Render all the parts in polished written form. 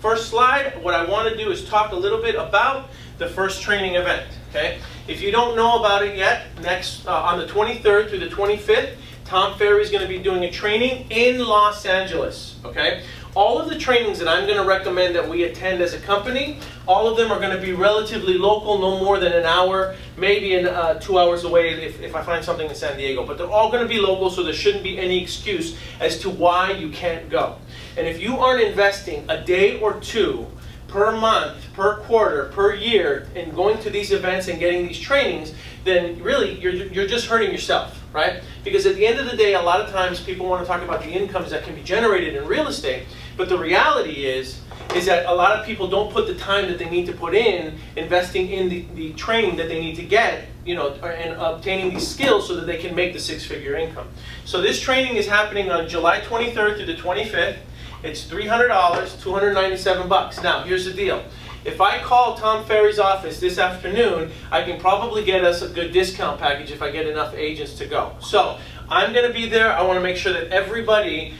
first slide, what I want to do is talk a little bit about the first training event. Okay? If you don't know about it yet, next on the 23rd through the 25th, Tom Ferry is going to be doing a training in Los Angeles. Okay? All of the trainings that I'm going to recommend that we attend as a company, all of them are going to be relatively local, no more than an hour, maybe 2 hours away if I find something in San Diego. But they're all going to be local, so there shouldn't be any excuse as to why you can't go. And if you aren't investing a day or two per month, per quarter, per year in going to these events and getting these trainings, then really you're just hurting yourself, right? Because at the end of the day, a lot of times people want to talk about the incomes that can be generated in real estate, but the reality is that a lot of people don't put the time that they need to put in investing in the training that they need to get, you know, and obtaining these skills so that they can make the six-figure income. So this training is happening on July 23rd through the 25th. It's $300, $297. Now, here's the deal. If I call Tom Ferry's office this afternoon, I can probably get us a good discount package if I get enough agents to go. So I'm going to be there. I want to make sure that everybody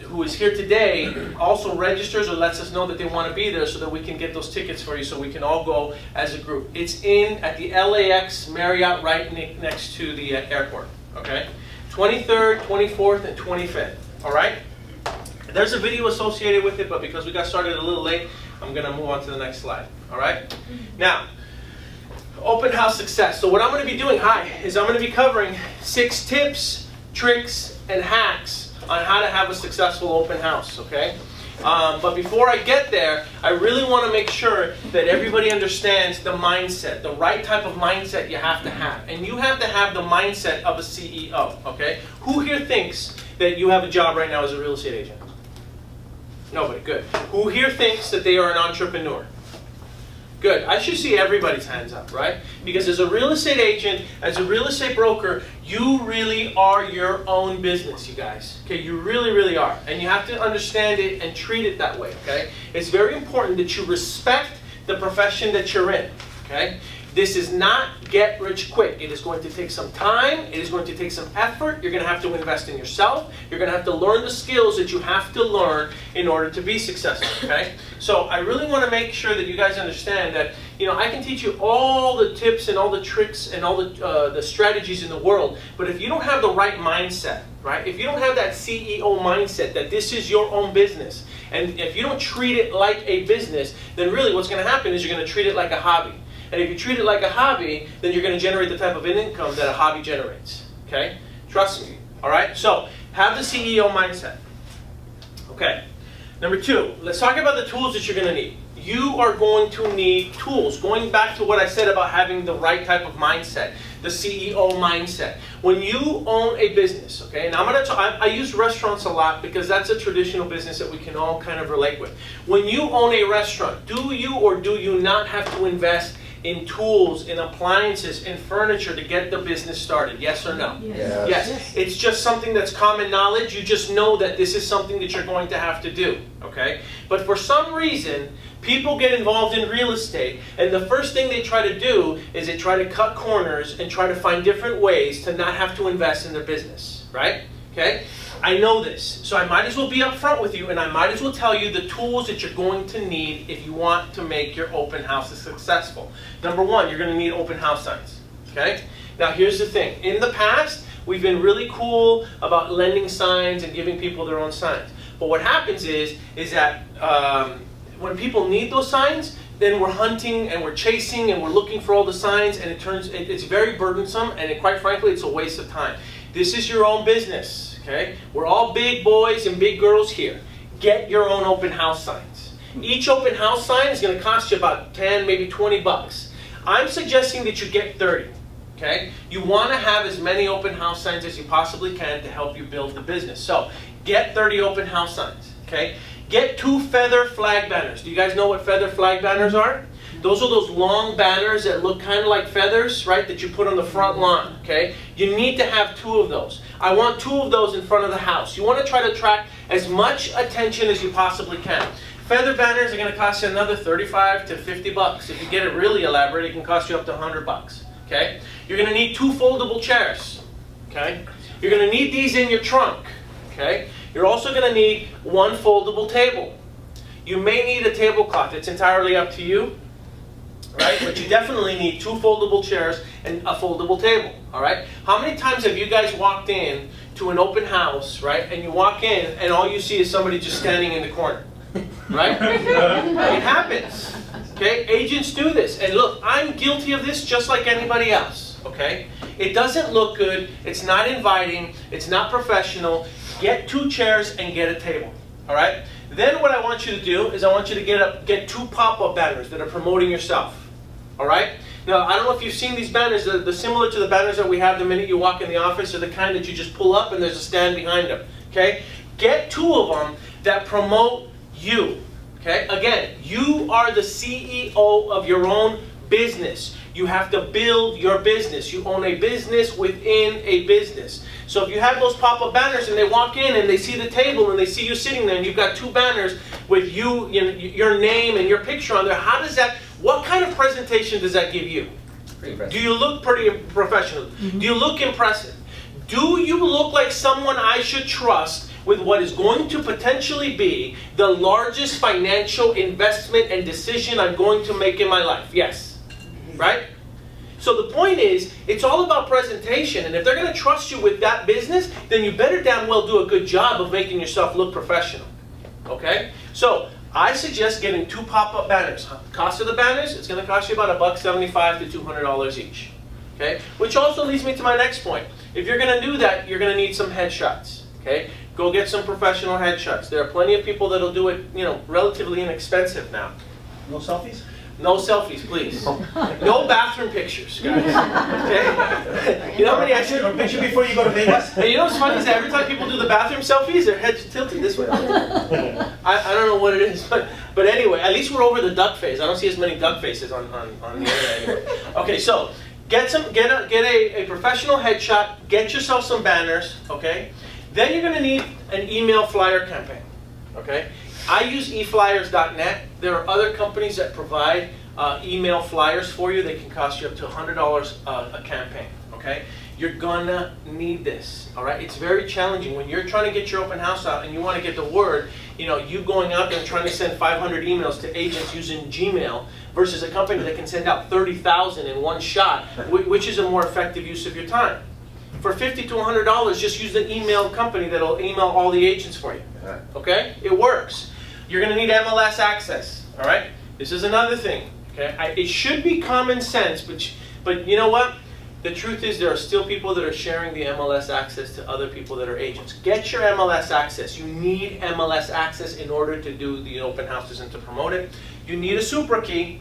who is here today also registers or lets us know that they want to be there so that we can get those tickets for you so we can all go as a group. It's at the LAX Marriott right next to the airport. Okay? 23rd, 24th, and 25th. All right? There's a video associated with it, but because we got started a little late, I'm going to move on to the next slide. All right? Now, open house success. So what I'm going to be doing, is I'm going to be covering 6 tips, tricks, and hacks on how to have a successful open house. Okay? But before I get there, I really want to make sure that everybody understands the mindset, the right type of mindset you have to have. And you have to have the mindset of a CEO. Okay? Who here thinks that you have a job right now as a real estate agent? Nobody, good. Who here thinks that they are an entrepreneur? Good. I should see everybody's hands up, right? Because as a real estate agent, as a real estate broker, you really are your own business, you guys. Okay, you really, really are. And you have to understand it and treat it that way, okay? It's very important that you respect the profession that you're in, okay? This is not get rich quick. It is going to take some time. It is going to take some effort. You're going to have to invest in yourself. You're going to have to learn the skills that you have to learn in order to be successful, okay? So I really want to make sure that you guys understand that, you know, I can teach you all the tips and all the tricks and all the strategies in the world, but if you don't have the right mindset, right? If you don't have that CEO mindset that this is your own business, and if you don't treat it like a business, then really what's going to happen is you're going to treat it like a hobby. And if you treat it like a hobby, then you're going to generate the type of income that a hobby generates. Okay? Trust me. All right? So, have the CEO mindset. Okay. Number 2, let's talk about the tools that you're going to need. You are going to need tools. Going back to what I said about having the right type of mindset, the CEO mindset. When you own a business, okay, and I use restaurants a lot because that's a traditional business that we can all kind of relate with. When you own a restaurant, do you or do you not have to invest in tools, in appliances, in furniture to get the business started? Yes or no? Yes. Yes. It's just something that's common knowledge. You just know that this is something that you're going to have to do. Okay? But for some reason, people get involved in real estate, and the first thing they try to do is they try to cut corners and try to find different ways to not have to invest in their business. Right? Okay? I know this, so I might as well be upfront with you, and I might as well tell you the tools that you're going to need if you want to make your open houses successful. Number 1, you're going to need open house signs. Okay? Now here's the thing. In the past, we've been really cool about lending signs and giving people their own signs. But what happens is that when people need those signs, then we're hunting and we're chasing and we're looking for all the signs, and it's very burdensome, and quite frankly, it's a waste of time. This is your own business. Okay? We're all big boys and big girls here. Get your own open house signs. Each open house sign is going to cost you about 10, maybe 20 bucks. I'm suggesting that you get 30. Okay? You want to have as many open house signs as you possibly can to help you build the business. So, get 30 open house signs. Okay? Get 2 feather flag banners. Do you guys know what feather flag banners are? Those are those long banners that look kind of like feathers, right, that you put on the front lawn, okay? You need to have 2 of those. I want 2 of those in front of the house. You want to try to attract as much attention as you possibly can. Feather banners are going to cost you another 35 to 50 bucks. If you get it really elaborate, it can cost you up to 100 bucks, okay? You're going to need 2 foldable chairs, okay? You're going to need these in your trunk, okay? You're also going to need 1 foldable table. You may need a tablecloth. It's entirely up to you, right? But you definitely need 2 foldable chairs and a foldable table, all right? How many times have you guys walked in to an open house, right? And you walk in and all you see is somebody just standing in the corner, right? It happens, okay? Agents do this. And look, I'm guilty of this just like anybody else, okay? It doesn't look good. It's not inviting. It's not professional. Get 2 chairs and get a table, all right? Then what I want you to do is I want you to get 2 pop-up banners that are promoting yourself. All right? Now, I don't know if you've seen these banners. They're similar to the banners that we have the minute you walk in the office. They're the kind that you just pull up and there's a stand behind them. Okay? Get 2 of them that promote you. Okay? Again, you are the CEO of your own business. You have to build your business. You own a business within a business. So if you have those pop-up banners and they walk in and they see the table and they see you sitting there and you've got 2 banners with you know, your name and your picture on there, what kind of presentation does that give you? Do you look pretty professional? Mm-hmm. Do you look impressive? Do you look like someone I should trust with what is going to potentially be the largest financial investment and decision I'm going to make in my life? Yes. Right? So the point is, it's all about presentation, and if they're going to trust you with that business, then you better damn well do a good job of making yourself look professional. Okay? So I suggest getting 2 pop-up banners. Cost of the banners, it's going to cost you about $175 to $200 each. Okay? Which also leads me to my next point. If you're going to do that, you're going to need some headshots. Okay? Go get some professional headshots. There are plenty of people that'll do it, you know, relatively inexpensive now. No selfies? No selfies, please. No bathroom pictures, guys. Okay? You know how many I Or picture before you go to Vegas? And you know what's funny is that every time people do the bathroom selfies, their heads are tilted this way. I don't know what it is, but anyway, at least we're over the duck phase. I don't see as many duck faces on the internet anymore. Okay, so get a professional headshot, get yourself some banners, okay? Then you're going to need an email flyer campaign, okay? I use eflyers.net. There are other companies that provide email flyers for you. They can cost you up to $100 a campaign, okay? You're gonna need this, all right? It's very challenging. When you're trying to get your open house out and you want to get the word, you know, you going out there and trying to send 500 emails to agents using Gmail versus a company that can send out 30,000 in one shot, which is a more effective use of your time. For $50 to $100, just use the email company that'll email all the agents for you, okay? It works. You're going to need MLS access, all right? This is another thing, okay? It should be common sense, but you know what? The truth is there are still people that are sharing the MLS access to other people that are agents. Get your MLS access. You need MLS access in order to do the open houses and to promote it. You need a super key,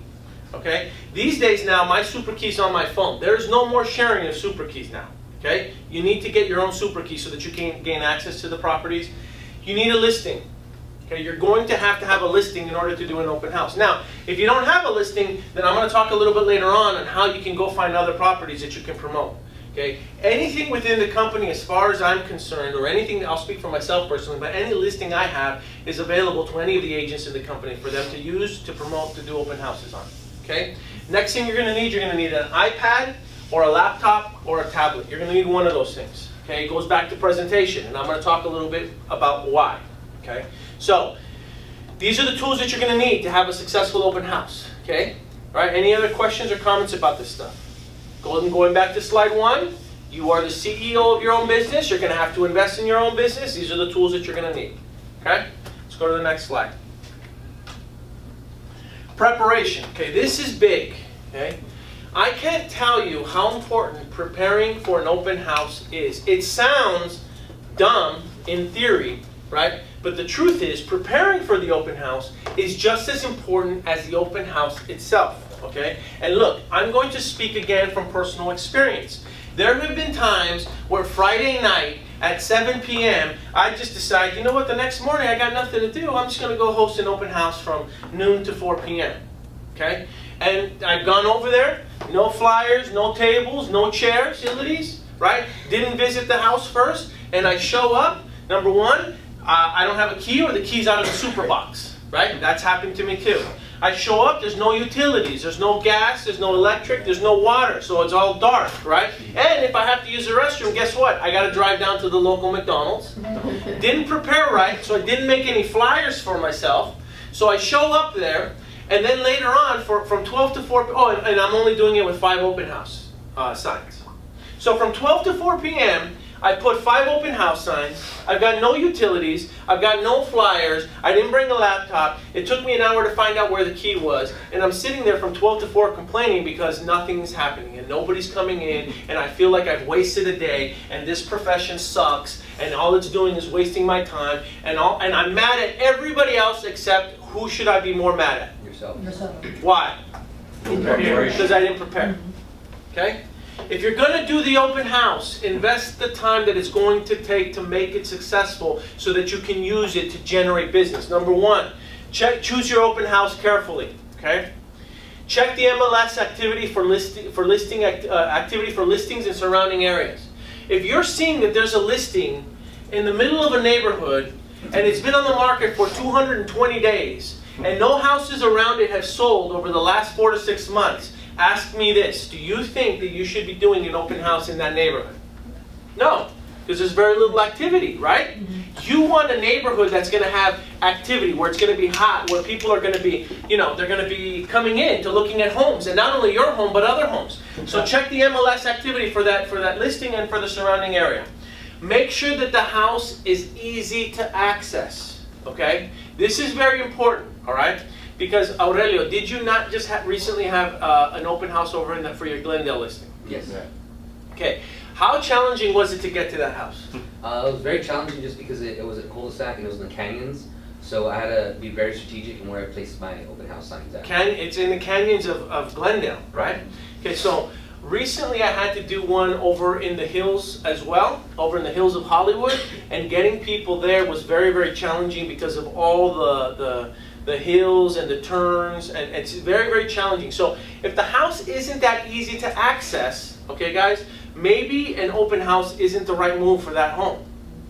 okay? These days now, my super key's on my phone. There's no more sharing of super keys now, okay? You need to get your own super key so that you can gain access to the properties. You need a listing. Okay, you're going to have a listing in order to do an open house. Now, if you don't have a listing, then I'm going to talk a little bit later on how you can go find other properties that you can promote. Okay, anything within the company, as far as I'm concerned, or anything, I'll speak for myself personally, but any listing I have is available to any of the agents in the company for them to use, to promote, to do open houses on. Okay, next thing you're going to need an iPad or a laptop or a tablet. You're going to need one of those things. Okay, it goes back to presentation, and I'm going to talk a little bit about why. Okay. So, these are the tools that you're going to need to have a successful open house, okay? All right, any other questions or comments about this stuff? Going back to slide 1, you are the CEO of your own business. You're going to have to invest in your own business. These are the tools that you're going to need, okay? Let's go to the next slide. Preparation, okay, this is big, okay? I can't tell you how important preparing for an open house is. It sounds dumb in theory, right? But the truth is, preparing for the open house is just as important as the open house itself, okay? And look, I'm going to speak again from personal experience. There have been times where Friday night at 7 p.m., I just decide, you know what, the next morning I got nothing to do. I'm just going to go host an open house from noon to 4 p.m., okay? And I've gone over there, no flyers, no tables, no chairs, facilities, right? Didn't visit the house first, and I show up, number one, I don't have a key or the key's out of the super box, right? That's happened to me too. I show up, there's no utilities, there's no gas, there's no electric, there's no water, so it's all dark, right? And if I have to use the restroom, guess what? I got to drive down to the local McDonald's. Didn't prepare right, so I didn't make any flyers for myself. So I show up there, and then later on, from 12 to 4, and I'm only doing it with 5 open house signs. So from 12 to 4 p.m., I put 5 open house signs. I've got no utilities. I've got no flyers. I didn't bring a laptop. It took me an hour to find out where the key was. And I'm sitting there from 12 to 4 complaining because nothing's happening and nobody's coming in, and I feel like I've wasted a day and this profession sucks and all it's doing is wasting my time, and I'm mad at everybody else except who should I be more mad at? Yourself. Why? Because I didn't prepare. Okay? If you're going to do the open house, invest the time that it's going to take to make it successful so that you can use it to generate business. Number 1, choose your open house carefully. Okay? Check the MLS activity activity for listings in surrounding areas. If you're seeing that there's a listing in the middle of a neighborhood and it's been on the market for 220 days and no houses around it have sold over the last 4 to 6 months, ask me this: do you think that you should be doing an open house in that neighborhood? No, because there's very little activity, right? You want a neighborhood that's going to have activity, where it's going to be hot, where people are going to be, they're going to be coming in to looking at homes, and not only your home, but other homes. So check the MLS activity for that listing and for the surrounding area. Make sure that the house is easy to access, okay? This is very important, all right? Because Aurelio, did you not just recently have an open house over for your Glendale listing? Yes. Okay. How challenging was it to get to that house? It was very challenging just because it was a cul-de-sac and it was in the canyons. So I had to be very strategic in where I placed my open house signs at. It's in the canyons of Glendale, right? Okay, so recently I had to do one over in the hills as well, over in the hills of Hollywood, and getting people there was very, very challenging because of all the hills and the turns, and it's very, very challenging. So if the house isn't that easy to access, okay guys, maybe an open house isn't the right move for that home.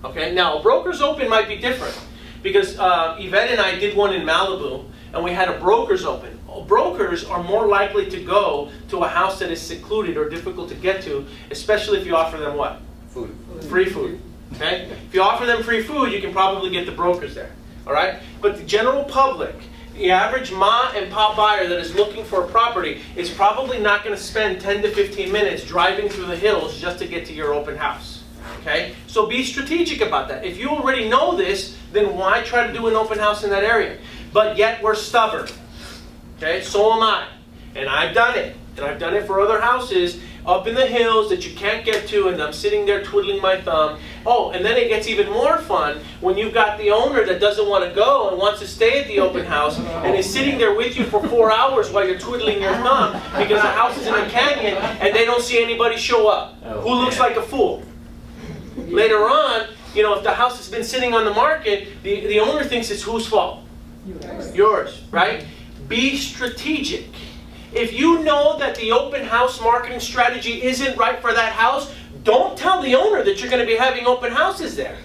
Okay, now a broker's open might be different, because Yvette and I did one in Malibu, and we had a broker's open. Brokers are more likely to go to a house that is secluded or difficult to get to, especially if you offer them what? Food. Free food. Okay? If you offer them free food, you can probably get the brokers there. All right? But the general public, the average ma and pa buyer that is looking for a property is probably not going to spend 10 to 15 minutes driving through the hills just to get to your open house. Okay? So be strategic about that. If you already know this, then why try to do an open house in that area? But yet we're stubborn. Okay? So am I. And I've done it. And I've done it for other houses up in the hills that you can't get to, and I'm sitting there twiddling my thumb. Oh, and then it gets even more fun when you've got the owner that doesn't want to go and wants to stay at the open house and is sitting there with you for 4 hours while you're twiddling your thumb because the house is in a canyon and they don't see anybody show up. Who looks like a fool? Later on, if the house has been sitting on the market, the owner thinks it's whose fault? Yours, right? Be strategic. If you know that the open house marketing strategy isn't right for that house, don't tell the owner that you're going to be having open houses there.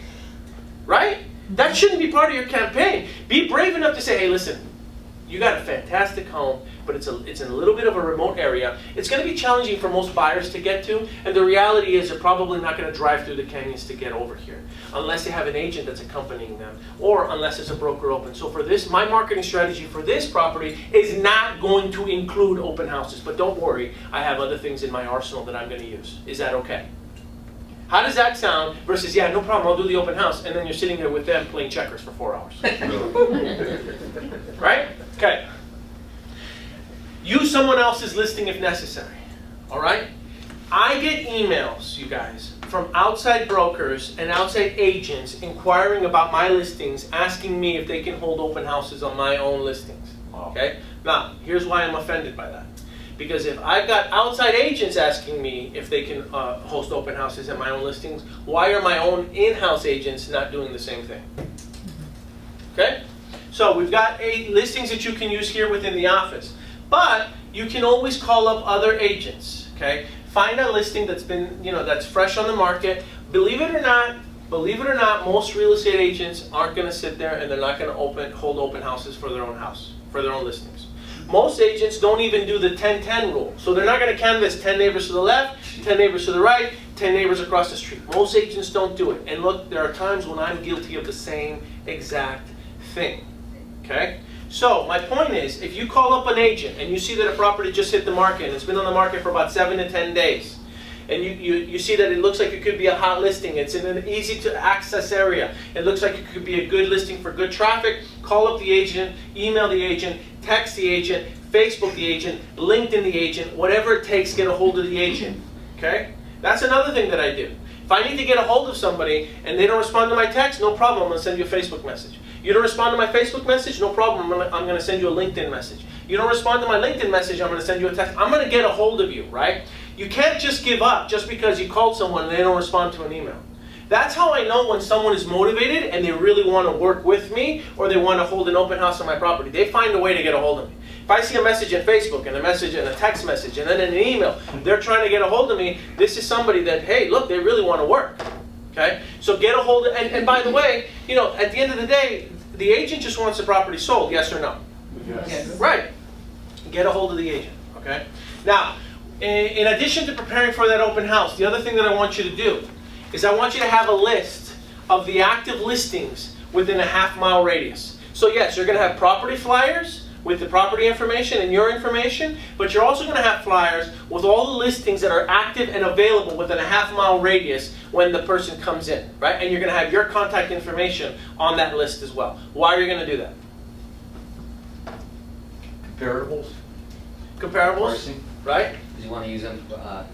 Right? That shouldn't be part of your campaign. Be brave enough to say, hey, listen, you got a fantastic home, but it's in a little bit of a remote area. It's going to be challenging for most buyers to get to, and the reality is they're probably not going to drive through the canyons to get over here, unless they have an agent that's accompanying them, or unless it's a broker open. So for this, my marketing strategy for this property is not going to include open houses, but don't worry, I have other things in my arsenal that I'm going to use. Is that okay? How does that sound versus, yeah, no problem, I'll do the open house, and then you're sitting there with them playing checkers for 4 hours. Right? Okay. Use someone else's listing if necessary. All right? I get emails, you guys, from outside brokers and outside agents inquiring about my listings, asking me if they can hold open houses on my own listings. Okay? Now, here's why I'm offended by that. Because if I've got outside agents asking me if they can host open houses at my own listings, why are my own in-house agents not doing the same thing? Okay? So we've got listings that you can use here within the office. But you can always call up other agents. Okay? Find a listing that's been, that's fresh on the market. Believe it or not, most real estate agents aren't going to sit there and they're not going to hold open houses for their own house, for their own listings. Most agents don't even do the 10-10 rule. So they're not going to canvass 10 neighbors to the left, 10 neighbors to the right, 10 neighbors across the street. Most agents don't do it. And look, there are times when I'm guilty of the same exact thing. Okay? So my point is, if you call up an agent and you see that a property just hit the market and it's been on the market for about 7 to 10 days, and you see that it looks like it could be a hot listing, it's in an easy to access area, it looks like it could be a good listing for good traffic, call up the agent, email the agent, text the agent, Facebook the agent, LinkedIn the agent, whatever it takes, get a hold of the agent, okay? That's another thing that I do. If I need to get a hold of somebody and they don't respond to my text, no problem, I'm going to send you a Facebook message. You don't respond to my Facebook message, no problem, I'm going to send you a LinkedIn message. You don't respond to my LinkedIn message, I'm going to send you a text. I'm going to get a hold of you, right? You can't just give up just because you called someone and they don't respond to an email. That's how I know when someone is motivated and they really want to work with me or they want to hold an open house on my property. They find a way to get a hold of me. If I see a message in Facebook and a message and a text message and then an email, they're trying to get a hold of me, this is somebody that, hey, look, they really want to work. Okay? So get a hold of, and by the way, you know, at the end of the day, the agent just wants the property sold, yes or no? Yes. Right. Get a hold of the agent, okay? Now, in addition to preparing for that open house, the other thing that I want you to do is I want you to have a list of the active listings within a half-mile radius. So yes, you're going to have property flyers with the property information and your information, but you're also going to have flyers with all the listings that are active and available within a half-mile radius when the person comes in, right? And you're going to have your contact information on that list as well. Why are you going to do that? Comparables? Comparables, Pricing. right? Because you want to use them,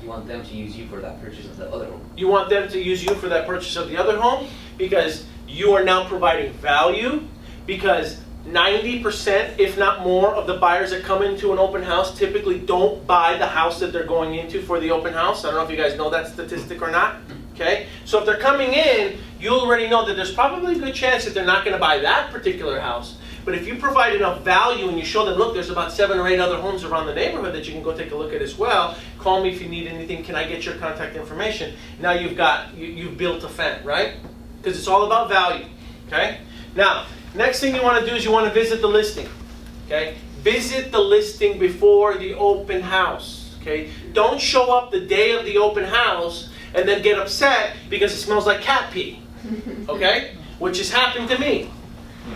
you want them to use you for that purchase of the other home. You want them to use you for that purchase of the other home because you are now providing value, because 90%, if not more, of the buyers that come into an open house typically don't buy the house that they're going into for the open house. I don't know if you guys know that statistic or not. Okay? So if they're coming in, you already know that there's probably a good chance that they're not going to buy that particular house. But if you provide enough value and you show them, look, there's about 7 or 8 other homes around the neighborhood that you can go take a look at as well. Call me if you need anything. Can I get your contact information? Now you've built a fan, right? Because it's all about value. Okay? Now, next thing you want to do is you want to visit the listing. Okay? Visit the listing before the open house. Okay? Don't show up the day of the open house and then get upset because it smells like cat pee. Okay? Which has happened to me.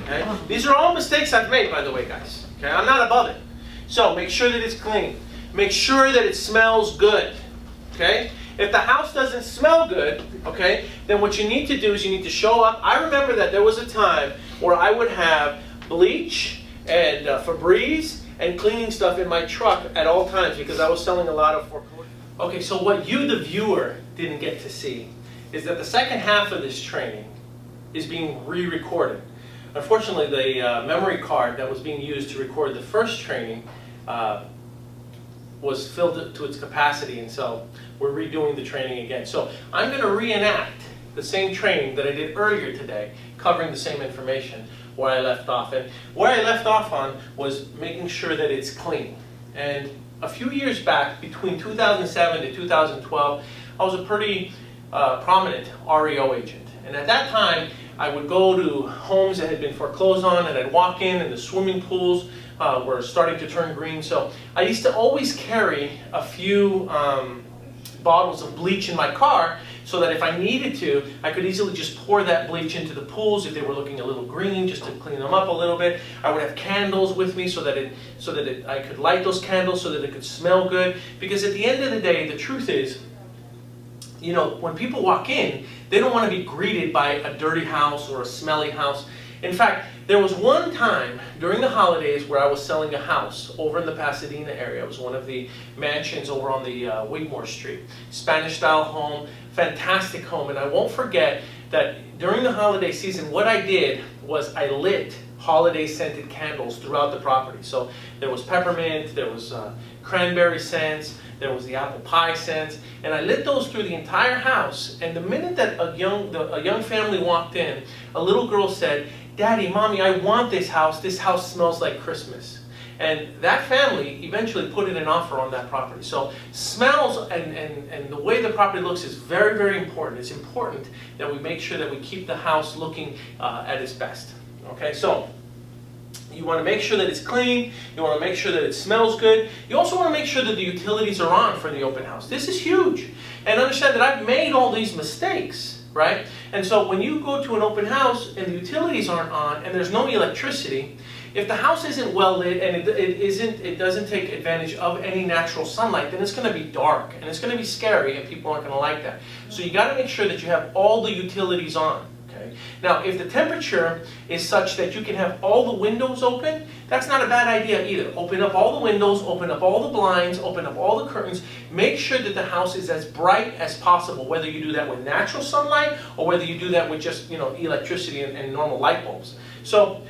Okay? These are all mistakes I've made, by the way, guys. Okay? I'm not above it. So make sure that it's clean. Make sure that it smells good. Okay? If the house doesn't smell good, okay, then what you need to do is you need to show up. I remember that there was a time where I would have bleach and Febreze and cleaning stuff in my truck at all times because I was selling a lot of foreclosure. Okay, so what you, the viewer, didn't get to see is that the second half of this training is being re-recorded. Unfortunately, the memory card that was being used to record the first training was filled to its capacity, and so we're redoing the training again. So I'm going to reenact the same training that I did earlier today, covering the same information where I left off. And where I left off on was making sure that it's clean. And a few years back, between 2007 to 2012, I was a pretty prominent REO agent. And at that time, I would go to homes that had been foreclosed on, and I'd walk in and the swimming pools were starting to turn green. So I used to always carry a few bottles of bleach in my car so that if I needed to, I could easily just pour that bleach into the pools if they were looking a little green, just to clean them up a little bit. I would have candles with me so that I could light those candles so that it could smell good. Because at the end of the day, the truth is, you know, when people walk in, they don't want to be greeted by a dirty house or a smelly house. In fact, there was one time during the holidays where I was selling a house over in the Pasadena area. It was one of the mansions over on the Wigmore Street. Spanish-style home, fantastic home. And I won't forget that during the holiday season, what I did was I lit holiday-scented candles throughout the property. So there was peppermint, there was cranberry scents, there was the apple pie scents, and I lit those through the entire house. And the minute that a young family walked in, a little girl said, "Daddy, Mommy, I want this house. This house smells like Christmas." And that family eventually put in an offer on that property. So smells and the way the property looks is very, very important. It's important that we make sure that we keep the house looking at its best. Okay, so you want to make sure that it's clean. You want to make sure that it smells good. You also want to make sure that the utilities are on for the open house. This is huge. And understand that I've made all these mistakes, right? And so when you go to an open house and the utilities aren't on and there's no electricity, if the house isn't well lit and it doesn't take advantage of any natural sunlight, then it's going to be dark and it's going to be scary and people aren't going to like that. So you got to make sure that you have all the utilities on. Okay? Now, if the temperature is such that you can have all the windows open, that's not a bad idea either. Open up all the windows, open up all the blinds, open up all the curtains. Make sure that the house is as bright as possible, whether you do that with natural sunlight or whether you do that with just electricity and normal light bulbs. So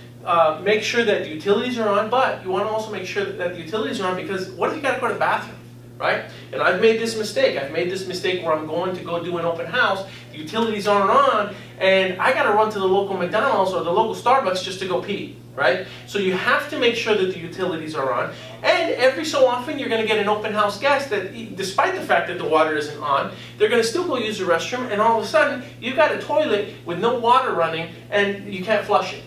make sure that the utilities are on, but you want to also make sure that the utilities are on, because what if you got to go to the bathroom? Right? And I've made this mistake. I've made this mistake where I'm going to go do an open house, the utilities aren't on, and I got to run to the local McDonald's or the local Starbucks just to go pee. Right? So you have to make sure that the utilities are on, and every so often you're going to get an open house guest that, despite the fact that the water isn't on, they're going to still go use the restroom, and all of a sudden you've got a toilet with no water running and you can't flush it.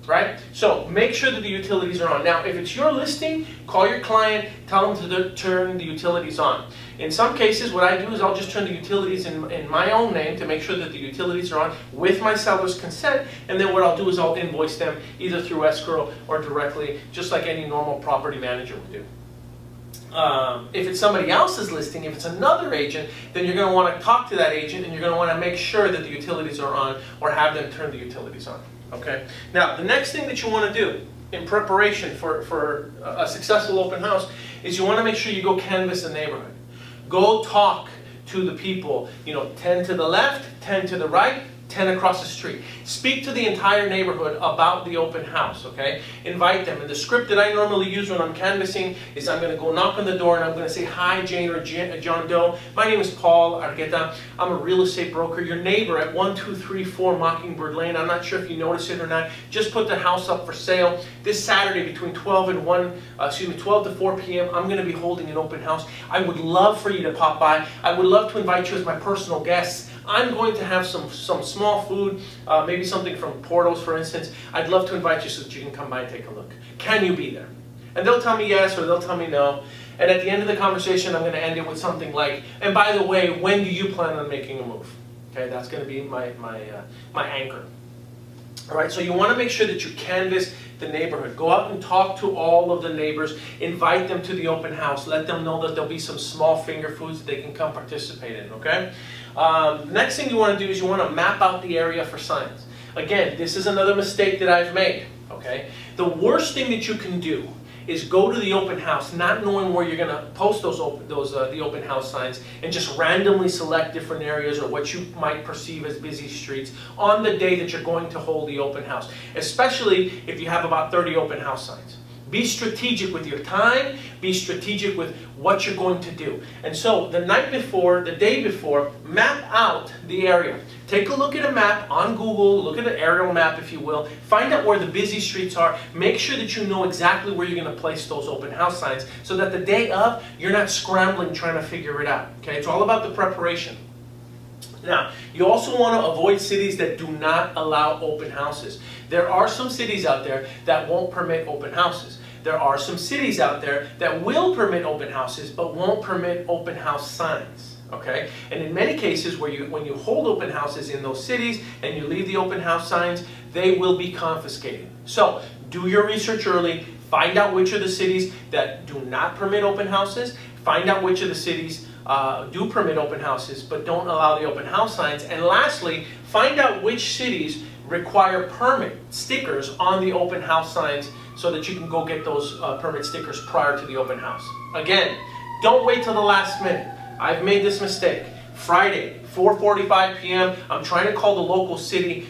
Right? So make sure that the utilities are on. Now, if it's your listing, call your client, tell them to turn the utilities on. In some cases, what I do is I'll just turn the utilities in my own name to make sure that the utilities are on with my seller's consent, and then what I'll do is I'll invoice them either through escrow or directly, just like any normal property manager would do. If it's somebody else's listing, if it's another agent, then you're going to want to talk to that agent and you're going to want to make sure that the utilities are on or have them turn the utilities on. Okay. Now, the next thing that you want to do in preparation for a successful open house is you want to make sure you go canvass the neighborhood. Go talk to the people, 10 to the left, 10 to the right, 10 across the street. Speak to the entire neighborhood about the open house, okay? Invite them. And the script that I normally use when I'm canvassing is I'm going to go knock on the door and I'm going to say, "Hi, Jane or John Doe. My name is Paul Argueta. I'm a real estate broker. Your neighbor at 1234 Mockingbird Lane. I'm not sure if you noticed it or not. Just put the house up for sale. This Saturday between 12 to 4 p.m. I'm going to be holding an open house. I would love for you to pop by. I would love to invite you as my personal guests. I'm going to have some small food, maybe something from Porto's, for instance. I'd love to invite you so that you can come by and take a look. Can you be there?" And they'll tell me yes or they'll tell me no. And at the end of the conversation, I'm going to end it with something like, "And by the way, when do you plan on making a move?" Okay, that's going to be my anchor. All right, so you want to make sure that you canvass the neighborhood. Go out and talk to all of the neighbors. Invite them to the open house. Let them know that there'll be some small finger foods that they can come participate in, okay? Next thing you want to do is you want to map out the area for signs. Again, this is another mistake that I've made, okay? The worst thing that you can do is go to the open house not knowing where you're going to post the open house signs and just randomly select different areas or what you might perceive as busy streets on the day that you're going to hold the open house, especially if you have about 30 open house signs. Be strategic with your time, be strategic with what you're going to do. And so the night before, the day before, map out the area. Take a look at a map on Google, look at an aerial map if you will, find out where the busy streets are, make sure that you know exactly where you're going to place those open house signs so that the day of, you're not scrambling trying to figure it out. Okay, it's all about the preparation. Now, you also want to avoid cities that do not allow open houses. There are some cities out there that won't permit open houses. There are some cities out there that will permit open houses but won't permit open house signs. Okay? And in many cases when you hold open houses in those cities and you leave the open house signs, they will be confiscated. So, do your research early. Find out which are the cities that do not permit open houses. Find out which of the cities do permit open houses but don't allow the open house signs. And lastly, find out which cities require permit stickers on the open house signs so that you can go get those permit stickers prior to the open house. Again, don't wait till the last minute. I've made this mistake. Friday, 4:45 p.m. I'm trying to call the local city,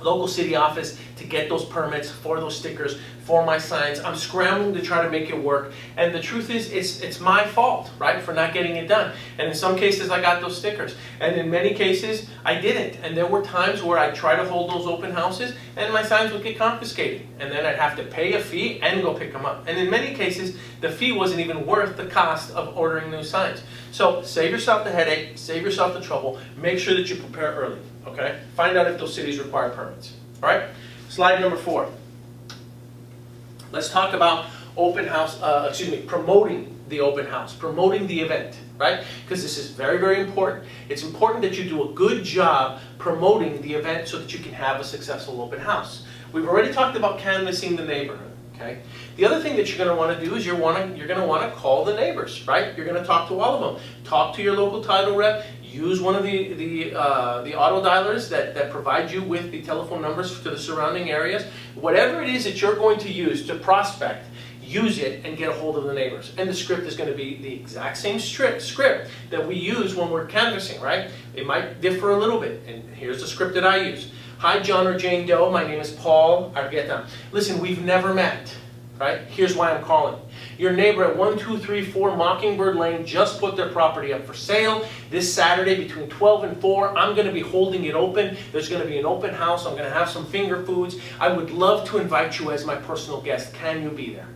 local city office to get those permits for those stickers for my signs. I'm scrambling to try to make it work, and the truth is it's my fault, right, for not getting it done. And in some cases I got those stickers, and in many cases I didn't. And there were times where I'd try to hold those open houses and my signs would get confiscated, and then I'd have to pay a fee and go pick them up. And in many cases the fee wasn't even worth the cost of ordering new signs. So save yourself the headache, save yourself the trouble, make sure that you prepare early, okay? Find out if those cities require permits. All right, slide number 4. Let's talk about promoting the open house, promoting the event, right? Because this is very, very important. It's important that you do a good job promoting the event so that you can have a successful open house. We've already talked about canvassing the neighborhood, okay? The other thing that you're going to want to do is you're going to want to call the neighbors, right? You're going to talk to all of them. Talk to your local title rep. Use one of the auto dialers that provide you with the telephone numbers to the surrounding areas. Whatever it is that you're going to use to prospect, use it and get a hold of the neighbors. And the script is going to be the exact same script that we use when we're canvassing, right? It might differ a little bit, and here's the script that I use. Hi, John or Jane Doe. My name is Paul Argueta. Listen, we've never met, right? Here's why I'm calling. Your neighbor at 1234 Mockingbird Lane just put their property up for sale. This Saturday between 12 and 4, I'm going to be holding it open. There's going to be an open house. I'm going to have some finger foods. I would love to invite you as my personal guest. Can you be there?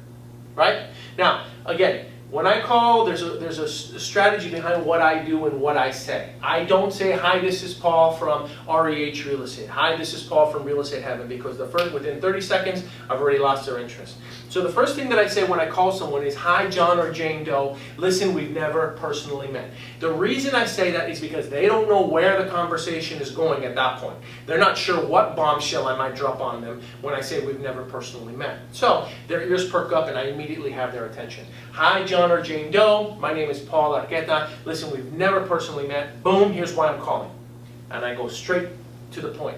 Right? Now, again, when I call, there's a strategy behind what I do and what I say. I don't say, hi, this is Paul from REH Real Estate. Hi, this is Paul from Real Estate Heaven, because within 30 seconds, I've already lost their interest. So the first thing that I say when I call someone is, hi, John or Jane Doe. Listen, we've never personally met. The reason I say that is because they don't know where the conversation is going at that point. They're not sure what bombshell I might drop on them when I say we've never personally met. So their ears perk up and I immediately have their attention. Hi, John or Jane Doe. My name is Paul Argueta. Listen, we've never personally met. Boom, here's why I'm calling. And I go straight to the point.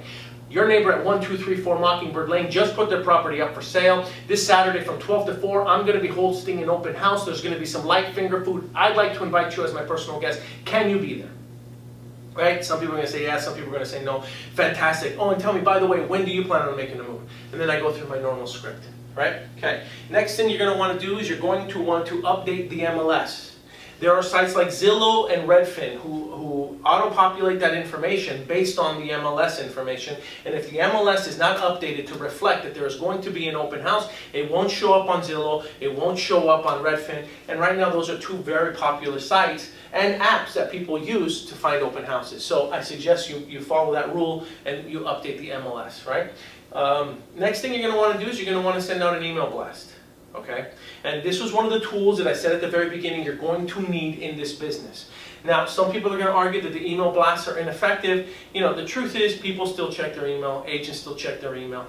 Your neighbor at 1234 Mockingbird Lane just put their property up for sale. This Saturday from 12 to 4, I'm going to be hosting an open house. There's going to be some light finger food. I'd like to invite you as my personal guest. Can you be there? Right? Some people are going to say yes, some people are going to say no. Fantastic. Oh, and tell me, by the way, when do you plan on making the move? And then I go through my normal script. Right? Okay. Next thing you're going to want to do is you're going to want to update the MLS. There are sites like Zillow and Redfin who auto-populate that information based on the MLS information. And if the MLS is not updated to reflect that there is going to be an open house, it won't show up on Zillow, it won't show up on Redfin. And right now those are two very popular sites and apps that people use to find open houses. So I suggest you follow that rule and you update the MLS, right? Next thing you're going to want to do is you're going to want to send out an email blast. Okay? And this was one of the tools that I said at the very beginning you're going to need in this business. Now, some people are going to argue that the email blasts are ineffective. You know, the truth is people still check their email, agents still check their email.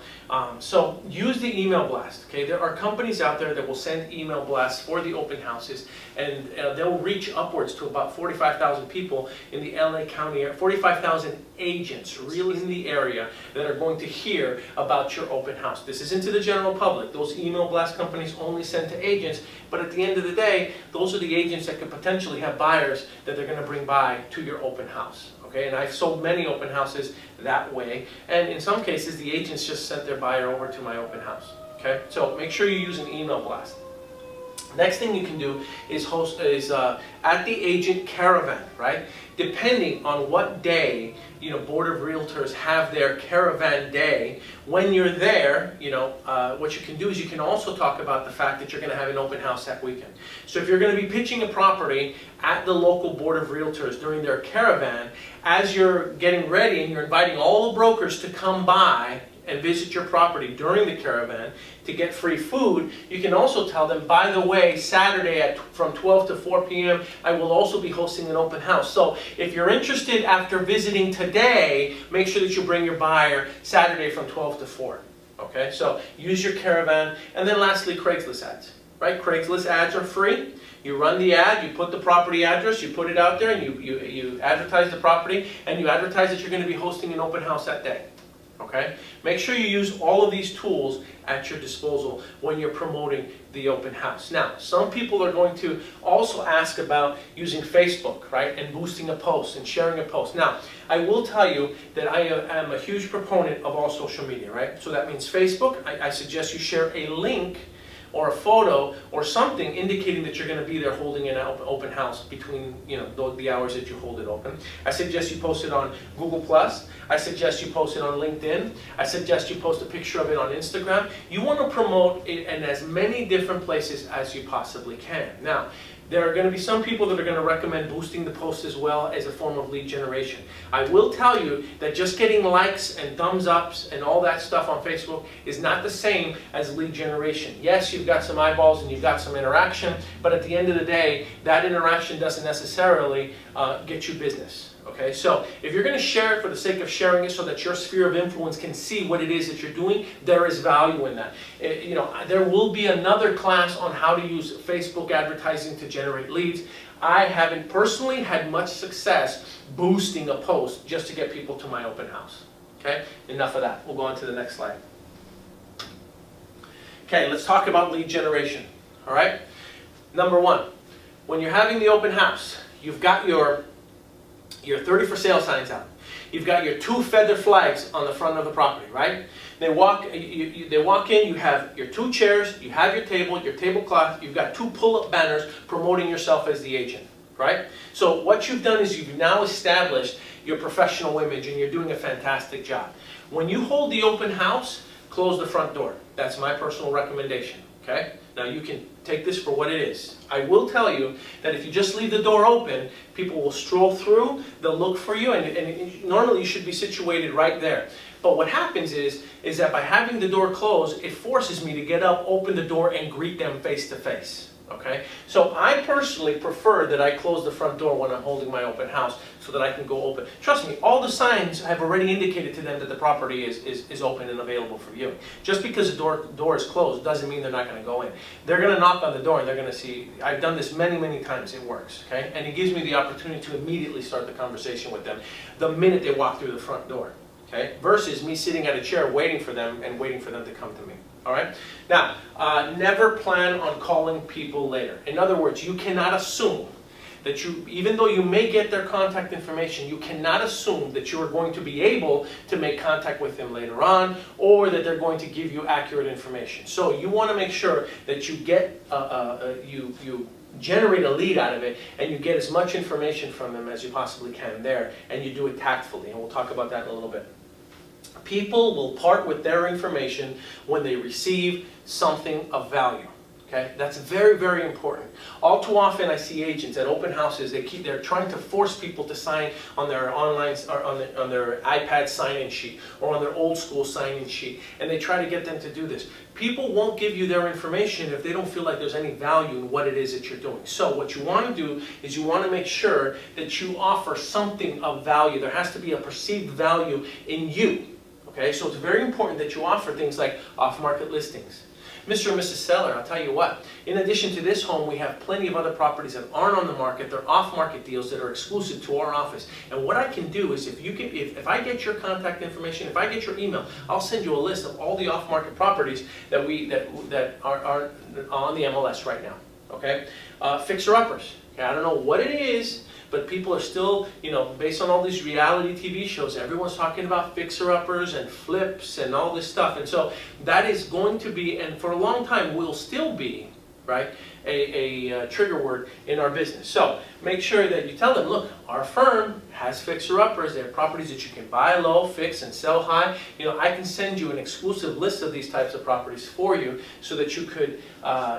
So use the email blast. Okay? There are companies out there that will send email blasts for the open houses, and they'll reach upwards to about 45,000 people in the LA County area, 45,000 agents really in the area that are going to hear about your open house. This isn't to the general public. Those email blast companies only send to agents, but at the end of the day, those are the agents that could potentially have buyers that they're going to bring by to your open house. Okay, and I've sold many open houses that way, and in some cases the agents just sent their buyer over to my open house. Okay, so make sure you use an email blast. Next thing you can do is at the agent caravan, right? Depending on what day, Board of Realtors have their caravan day, when you're there, what you can do is you can also talk about the fact that you're going to have an open house that weekend. So if you're going to be pitching a property at the local Board of Realtors during their caravan, as you're getting ready and you're inviting all the brokers to come by and visit your property during the caravan to get free food, you can also tell them, by the way, Saturday from 12 to 4 p.m., I will also be hosting an open house. So if you're interested after visiting today, make sure that you bring your buyer Saturday from 12 to 4. Okay, so use your caravan. And then lastly, Craigslist ads. Right? Craigslist ads are free. You run the ad, you put the property address, you put it out there, and you advertise the property, and you advertise that you're going to be hosting an open house that day. Okay? Make sure you use all of these tools at your disposal when you're promoting the open house. Now, some people are going to also ask about using Facebook, right, and boosting a post and sharing a post. Now, I will tell you that I am a huge proponent of all social media, right? So that means Facebook, I suggest you share a link or a photo or something indicating that you're going to be there holding an open house between the hours that you hold it open. I suggest you post it on Google+. I suggest you post it on LinkedIn. I suggest you post a picture of it on Instagram. You want to promote it in as many different places as you possibly can. Now, there are going to be some people that are going to recommend boosting the post as well as a form of lead generation. I will tell you that just getting likes and thumbs ups and all that stuff on Facebook is not the same as lead generation. Yes, you've got some eyeballs and you've got some interaction, but at the end of the day, that interaction doesn't necessarily get you business. Okay, so if you're going to share it for the sake of sharing it so that your sphere of influence can see what it is that you're doing, there is value in that. There will be another class on how to use Facebook advertising to generate leads. I haven't personally had much success boosting a post just to get people to my open house. Okay, enough of that. We'll go on to the next slide. Okay, let's talk about lead generation. All right, number one, when you're having the open house, you've got your 30 for sale signs out. You've got your 2 feather flags on the front of the property, right? They walk in, you have your 2 chairs, you have your tablecloth, you've got 2 pull-up banners promoting yourself as the agent, right? So what you've done is you've now established your professional image and you're doing a fantastic job. When you hold the open house, close the front door. That's my personal recommendation, okay? Now you can take this for what it is. I will tell you that if you just leave the door open, people will stroll through, they'll look for you, and normally you should be situated right there. But what happens is that by having the door closed, it forces me to get up, open the door, and greet them face to face. Okay? So I personally prefer that I close the front door when I'm holding my open house so that I can go open. Trust me, all the signs have already indicated to them that the property is open and available for viewing. Just because the door is closed doesn't mean they're not going to go in. They're going to knock on the door and they're going to see. I've done this many, many times. It works. Okay? And it gives me the opportunity to immediately start the conversation with them the minute they walk through the front door. Okay? Versus me sitting at a chair waiting for them and waiting for them to come to me. All right? Now, never plan on calling people later. In other words, you cannot assume that even though you may get their contact information, you cannot assume that you are going to be able to make contact with them later on, or that they're going to give you accurate information. So you want to make sure that you get, you generate a lead out of it, and you get as much information from them as you possibly can there, and you do it tactfully, and we'll talk about that in a little bit. People will part with their information when they receive something of value. Okay, that's very, very important. All too often, I see agents at open houses. They're trying to force people to sign on their online or on their iPad sign-in sheet or on their old school sign-in sheet, and they try to get them to do this. People won't give you their information if they don't feel like there's any value in what it is that you're doing. So what you want to do is you want to make sure that you offer something of value. There has to be a perceived value in you. Okay, so it's very important that you offer things like off-market listings. Mr. and Mrs. Seller, I'll tell you what, in addition to this home, we have plenty of other properties that aren't on the market. They're off-market deals that are exclusive to our office. And what I can do is if I get your contact information, if I get your email, I'll send you a list of all the off-market properties that are on the MLS right now. Okay? Fixer-uppers. Okay, I don't know what it is, but people are still, based on all these reality TV shows, everyone's talking about fixer-uppers and flips and all this stuff. And so that is going to be, and for a long time will still be, right, a trigger word in our business. So make sure that you tell them, look, our firm has fixer-uppers. They have properties that you can buy low, fix, and sell high. I can send you an exclusive list of these types of properties for you so that you could,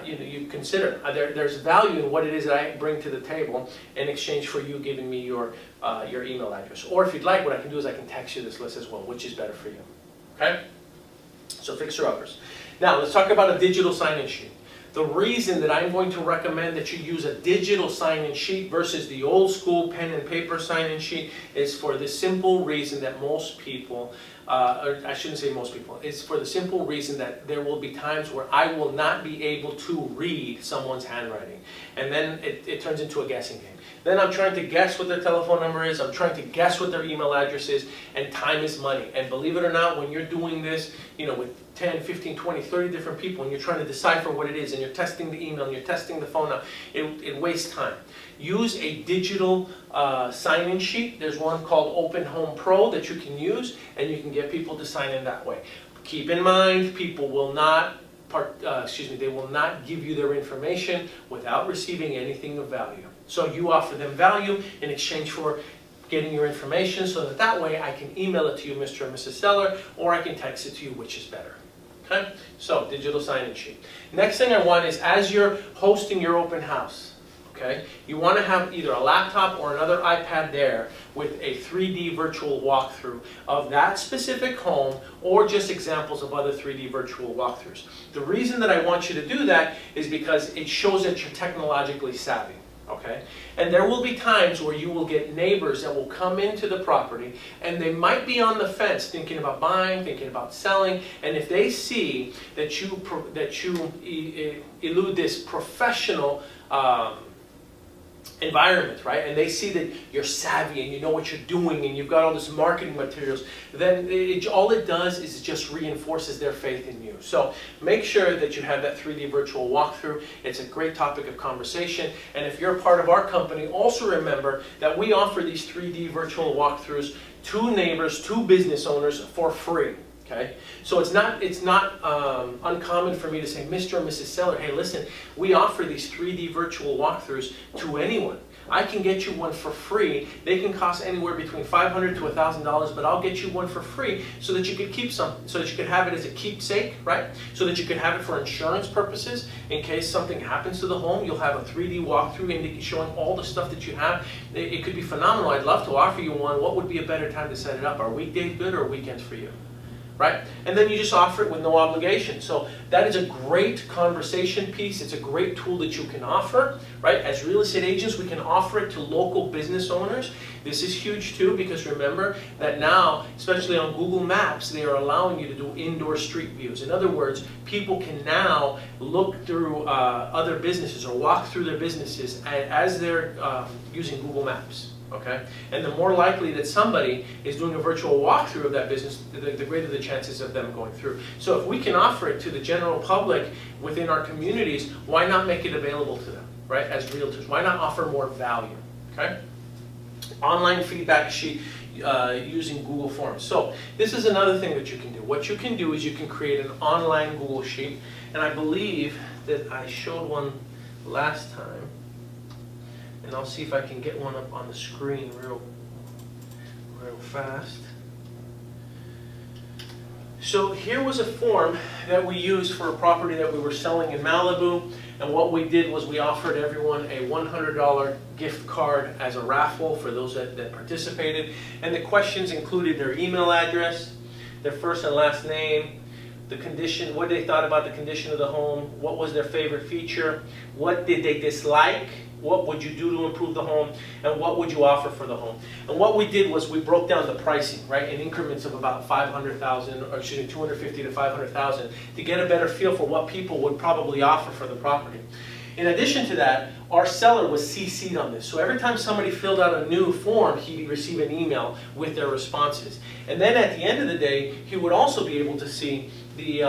you consider. There's value in what it is that I bring to the table in exchange for you giving me your email address. Or if you'd like, what I can do is I can text you this list as well, which is better for you. Okay? So fixer-uppers. Now, let's talk about a digital sign-in sheet. The reason that I'm going to recommend that you use a digital sign-in sheet versus the old school pen and paper sign-in sheet is for the simple reason that most people, or I shouldn't say most people, it's for the simple reason that there will be times where I will not be able to read someone's handwriting. And then it turns into a guessing game. Then I'm trying to guess what their telephone number is, I'm trying to guess what their email address is, and time is money. And believe it or not, when you're doing this, with 10, 15, 20, 30 different people, and you're trying to decipher what it is, and you're testing the email, and you're testing the phone, it wastes time. Use a digital sign-in sheet. There's one called Open Home Pro that you can use, and you can get people to sign in that way. Keep in mind, people will not they will not give you their information without receiving anything of value. So you offer them value in exchange for getting your information so that way I can email it to you, Mr. and Mrs. Seller, or I can text it to you, which is better. Okay? So, digital sign-in sheet. Next thing I want is, as you're hosting your open house, okay, you want to have either a laptop or another iPad there with a 3D virtual walkthrough of that specific home, or just examples of other 3D virtual walkthroughs. The reason that I want you to do that is because it shows that you're technologically savvy. okay? And there will be times where you will get neighbors that will come into the property and they might be on the fence thinking about buying, thinking about selling, and if they see that you elude this professional environment, right? And they see that you're savvy and you know what you're doing and you've got all this marketing materials, then all it does is it just reinforces their faith in you. So make sure that you have that 3D virtual walkthrough. It's a great topic of conversation. And if you're a part of our company, also remember that we offer these 3D virtual walkthroughs to neighbors, to business owners for free. Okay, so it's not uncommon for me to say, Mr. or Mrs. Seller, hey, listen, we offer these 3D virtual walkthroughs to anyone. I can get you one for free. They can cost anywhere between $500 to $1,000, but I'll get you one for free so that you could keep some, so that you could have it as a keepsake, right? So that you could have it for insurance purposes. In case something happens to the home, you'll have a 3D walkthrough showing all the stuff that you have. It could be phenomenal. I'd love to offer you one. What would be a better time to set it up? Are weekdays good or weekends for you? Right? And then you just offer it with no obligation. So that is a great conversation piece. It's a great tool that you can offer, right? As real estate agents, we can offer it to local business owners. This is huge too, because remember that now, especially on Google Maps, they are allowing you to do indoor street views. In other words, people can now look through other businesses or walk through their businesses as they're using Google Maps. Okay, and the more likely that somebody is doing a virtual walkthrough of that business, the greater the chances of them going through. So if we can offer it to the general public within our communities, why not make it available to them, right? As realtors, why not offer more value? Okay, online feedback sheet using Google Forms. So this is another thing that you can do. What you can do is you can create an online Google sheet, and I believe that I showed one last time. And I'll see if I can get one up on the screen real fast. So here was a form that we used for a property that we were selling in Malibu. And what we did was we offered everyone a $100 gift card as a raffle for those that participated. And the questions included their email address, their first and last name, the condition, what they thought about the condition of the home, what was their favorite feature, what did they dislike, what would you do to improve the home, and what would you offer for the home. And what we did was we broke down the pricing, right, in increments of about $500,000, or excuse me, $250,000 to $500,000, to get a better feel for what people would probably offer for the property. In addition to that, our seller was CC'd on this. So every time somebody filled out a new form, he'd receive an email with their responses. And then at the end of the day, he would also be able to see the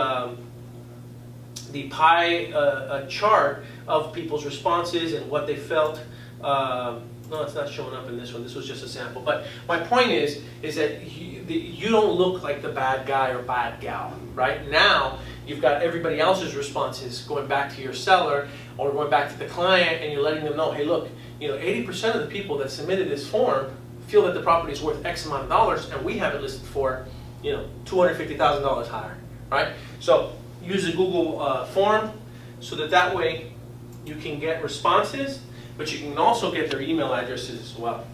pie chart of people's responses and what they felt. No, it's not showing up in this one. This was just a sample. But my point is that you don't look like the bad guy or bad gal, right? Now, you've got everybody else's responses going back to your seller or going back to the client, and you're letting them know, hey, look, 80% of the people that submitted this form feel that the property is worth X amount of dollars, and we have it listed for, $250,000 higher, right? So use the Google form so that way you can get responses, but you can also get their email addresses as well.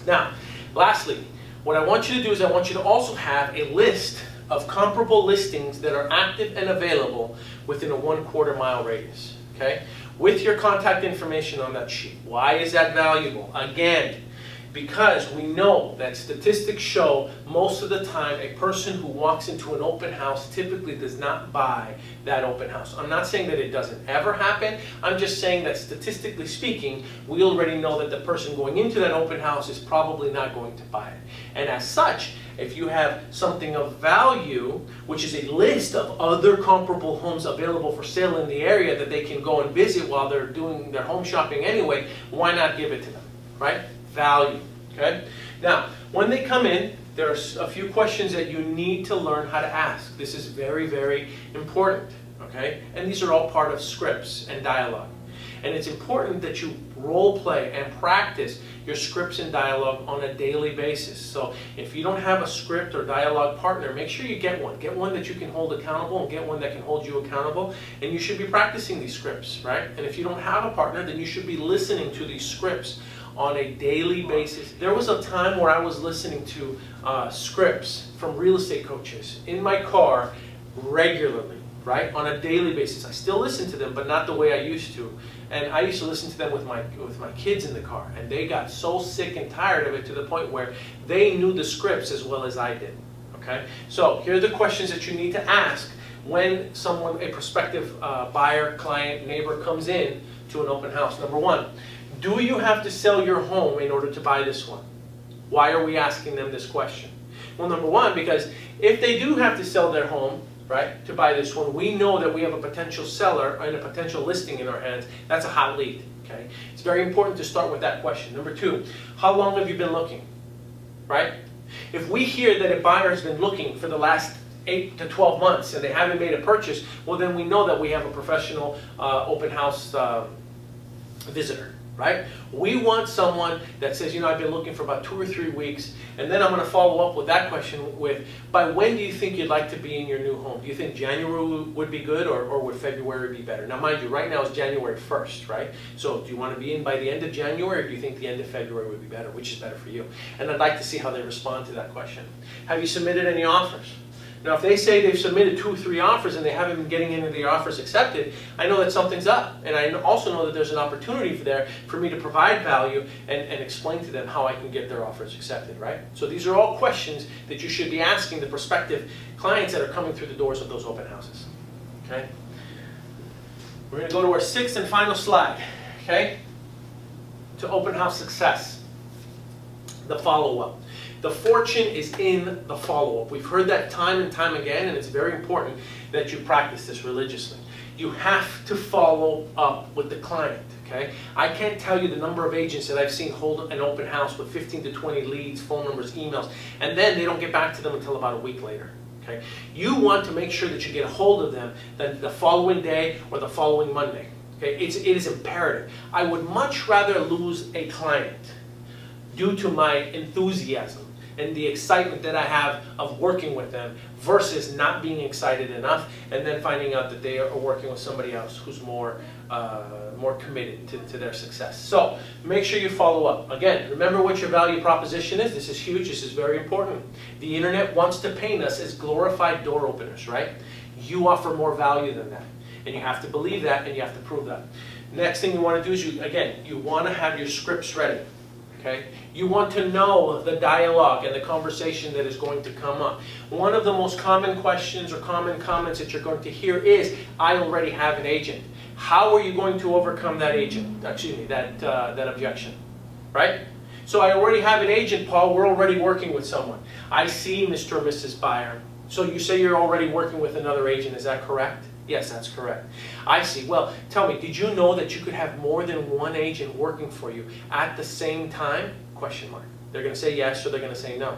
Now, lastly, what I want you to do is I want you to also have a list of comparable listings that are active and available within a 1/4 mile radius, okay? With your contact information on that sheet. Why is that valuable? Again, because we know that statistics show most of the time a person who walks into an open house typically does not buy that open house. I'm not saying that it doesn't ever happen. I'm just saying that statistically speaking, we already know that the person going into that open house is probably not going to buy it. And as such, if you have something of value, which is a list of other comparable homes available for sale in the area that they can go and visit while they're doing their home shopping anyway, why not give it to them, right? Value, okay? Now, when they come in, there are a few questions that you need to learn how to ask. This is very, very important, okay? And these are all part of scripts and dialogue. And it's important that you role play and practice your scripts and dialogue on a daily basis. So if you don't have a script or dialogue partner, make sure you get one. Get one that you can hold accountable and get one that can hold you accountable. And you should be practicing these scripts, right? And if you don't have a partner, then you should be listening to these scripts on a daily basis. There was a time where I was listening to scripts from real estate coaches in my car regularly, right? On a daily basis. I still listen to them, but not the way I used to. And I used to listen to them with my kids in the car, and they got so sick and tired of it to the point where they knew the scripts as well as I did. Okay? So here are the questions that you need to ask when someone, a prospective buyer, client, neighbor comes in to an open house. Number one, do you have to sell your home in order to buy this one? Why are we asking them this question? Well, number one, because if they do have to sell their home, right, to buy this one, we know that we have a potential seller and a potential listing in our hands. That's a hot lead, okay? It's very important to start with that question. Number two, how long have you been looking, right? If we hear that a buyer has been looking for the last 8 to 12 months and they haven't made a purchase, well, then we know that we have a professional open house visitor, right? We want someone that says, you know, I've been looking for about 2 or 3 weeks, and then I'm going to follow up with that question with, by when do you think you'd like to be in your new home? Do you think January would be good, or would February be better? Now, mind you, right now it's January 1st, right? So do you want to be in by the end of January, or do you think the end of February would be better? Which is better for you? And I'd like to see how they respond to that question. Have you submitted any offers? Now, if they say they've submitted 2 or 3 offers and they haven't been getting any of the offers accepted, I know that something's up. And I also know that there's an opportunity there for me to provide value and explain to them how I can get their offers accepted, right? So these are all questions that you should be asking the prospective clients that are coming through the doors of those open houses, okay? We're going to go to our 6th and final slide, okay? To open house success, the follow-up. The fortune is in the follow-up. We've heard that time and time again, and it's very important that you practice this religiously. You have to follow up with the client, okay? I can't tell you the number of agents that I've seen hold an open house with 15 to 20 leads, phone numbers, emails, and then they don't get back to them until about a week later, okay? You want to make sure that you get a hold of them the following day or the following Monday, okay? It is imperative. I would much rather lose a client due to my enthusiasm and the excitement that I have of working with them versus not being excited enough and then finding out that they are working with somebody else who's more committed to their success. So make sure you follow up. Again, remember what your value proposition is. This is huge. This is very important. The internet wants to paint us as glorified door openers, right? You offer more value than that. And you have to believe that, and you have to prove that. Next thing you want to do is, you want to have your scripts ready. Okay? You want to know the dialogue and the conversation that is going to come up. One of the most common questions or common comments that you're going to hear is, I already have an agent. How are you going to overcome that that objection? Right? So I already have an agent, Paul. We're already working with someone. I see, Mr. or Mrs. Buyer. So you say you're already working with another agent. Is that correct? Yes, that's correct. I see. Well, tell me, did you know that you could have more than one agent working for you at the same time? Question mark. They're going to say yes or they're going to say no.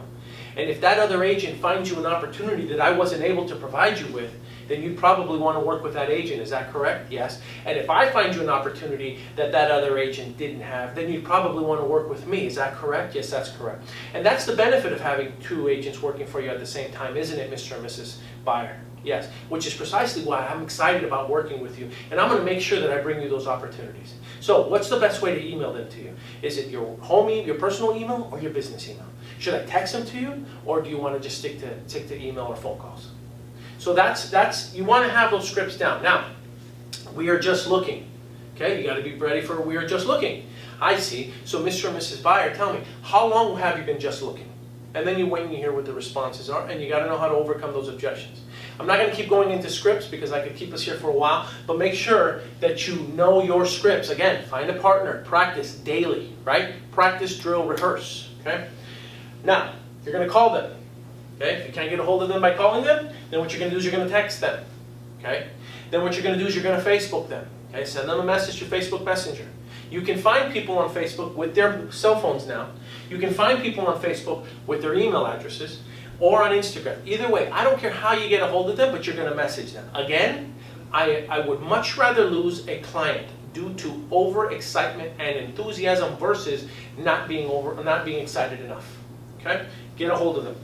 And if that other agent finds you an opportunity that I wasn't able to provide you with, then you'd probably want to work with that agent. Is that correct? Yes. And if I find you an opportunity that that other agent didn't have, then you'd probably want to work with me. Is that correct? Yes, that's correct. And that's the benefit of having 2 agents working for you at the same time, isn't it, Mr. and Mrs. Buyer? Yes, which is precisely why I'm excited about working with you, and I'm going to make sure that I bring you those opportunities. So what's the best way to email them to you? Is it your your personal email, or your business email? Should I text them to you, or do you want to just stick to email or phone calls? So that's you want to have those scripts down. Now, we are just looking. Okay, you got to be ready for we are just looking. I see. So Mr. and Mrs. Buyer, tell me, how long have you been just looking? And then you wait and you hear what the responses are, and you got to know how to overcome those objections. I'm not going to keep going into scripts because I could keep us here for a while, but make sure that you know your scripts. Again, find a partner, practice daily, right? Practice, drill, rehearse, okay? Now, you're going to call them, okay? If you can't get a hold of them by calling them, then what you're going to do is you're going to text them, okay? Then what you're going to do is you're going to Facebook them, okay? Send them a message through Facebook Messenger. You can find people on Facebook with their cell phones now. You can find people on Facebook with their email addresses, or on Instagram. Either way, I don't care how you get a hold of them, but you're going to message them. Again, I would much rather lose a client due to overexcitement and enthusiasm versus not being excited enough. Okay? Get a hold of them.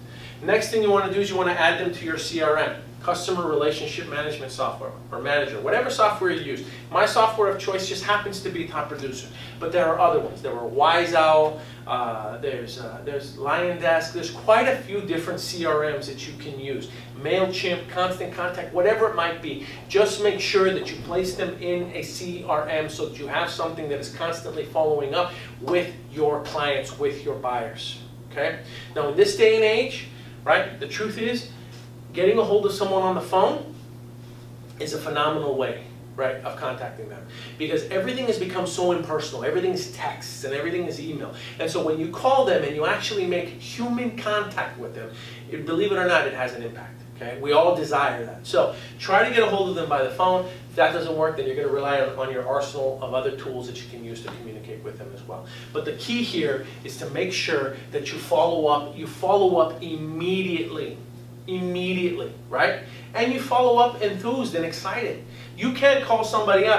Next thing you want to do is you want to add them to your CRM. customer relationship management software or manager, whatever software you use. My software of choice just happens to be Top Producer, but there are other ones. There are Wise Owl, there's Lion Desk. There's quite a few different CRMs that you can use. MailChimp, Constant Contact, whatever it might be. Just make sure that you place them in a CRM so that you have something that is constantly following up with your clients, with your buyers. Okay? Now in this day and age, right, the truth is, getting a hold of someone on the phone is a phenomenal way, right, of contacting them. Because everything has become so impersonal. Everything is text and everything is email. And so when you call them and you actually make human contact with them, believe it or not, it has an impact. Okay? We all desire that. So try to get a hold of them by the phone. If that doesn't work, then you're going to rely on your arsenal of other tools that you can use to communicate with them as well. But the key here is to make sure that you follow up immediately. Immediately, right? And you follow up enthused and excited. You can't call somebody up